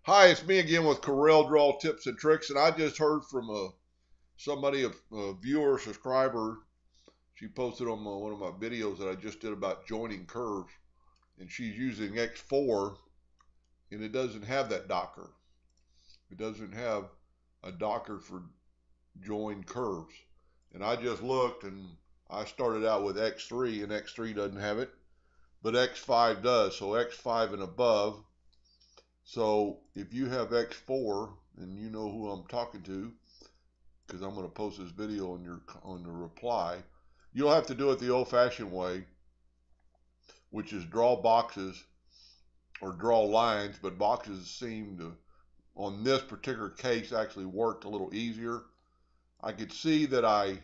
Hi, it's me again with Corel Draw Tips and Tricks, and I just heard from somebody, a viewer, subscriber. She posted on one of my videos that I just did about joining curves, and she's using X4, and it doesn't have that docker. It doesn't have a docker for join curves. And I just looked, and I started out with X3, and X3 doesn't have it, but X5 does. So X5 and above. So if you have X4, and you know who I'm talking to, because I'm going to post this video on the reply, you'll have to do it the old-fashioned way, which is draw boxes or draw lines, but boxes seem to, on this particular case, actually worked a little easier. I could see that I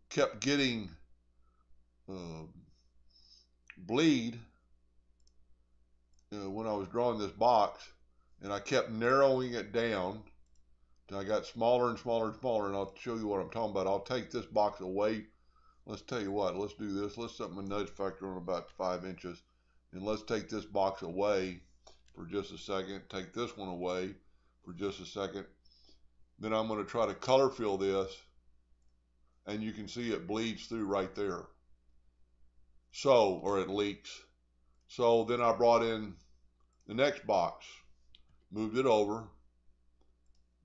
kept getting uh, bleed when I was drawing this box, and I kept narrowing it down. And I got smaller and smaller and smaller, and I'll show you what I'm talking about. I'll take this box away. Let's tell you what, let's do this. Let's set my nudge factor on about 5 inches. And let's take this box away for just a second. Take this one away for just a second. Then I'm going to try to color fill this. And you can see it bleeds through right there. So, or it leaks. So then I brought in the next box. Moved it over.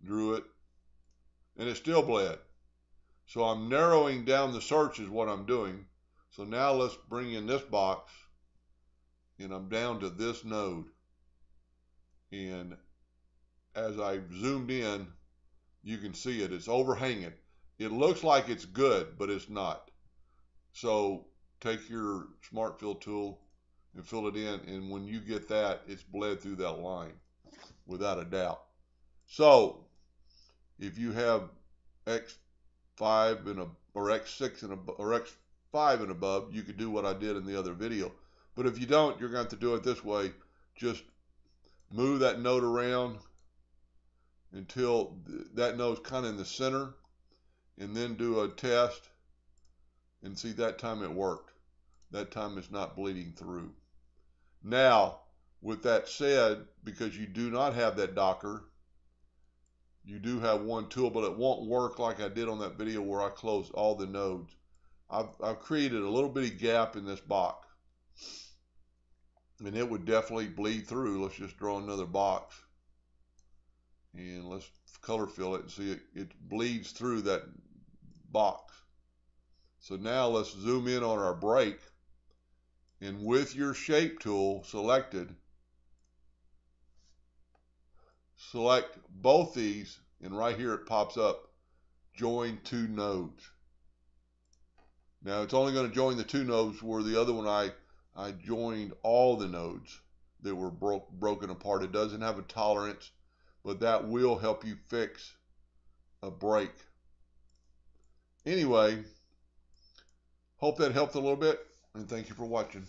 Drew it. And it still bled. So I'm narrowing down the search is what I'm doing. So now let's bring in this box, and I'm down to this node. And as I zoomed in, you can see it. It's overhanging. It looks like it's good, but it's not. So take your smart fill tool and fill it in, and when you get that, it's bled through that line, without a doubt. So if you have X5 and or X6 and or X5 and above, you could do what I did in the other video. But if you don't, you're going to have to do it this way. Just move that node around until that node's kind of in the center, and then do a test, and see, that time it worked. That time it's not bleeding through. Now, with that said, because you do not have that docker, you do have one tool, but it won't work like I did on that video where I closed all the nodes. I've created a little bitty gap in this box, and it would definitely bleed through. Let's just draw another box, and let's color fill it and see it bleeds through that box. So now let's zoom in on our break, and with your shape tool selected, select both these, and right here it pops up, join two nodes. Now it's only going to join the two nodes, where the other one I joined all the nodes that were broken apart. It doesn't have a tolerance, but that will help you fix a break. Anyway, hope that helped a little bit, and thank you for watching.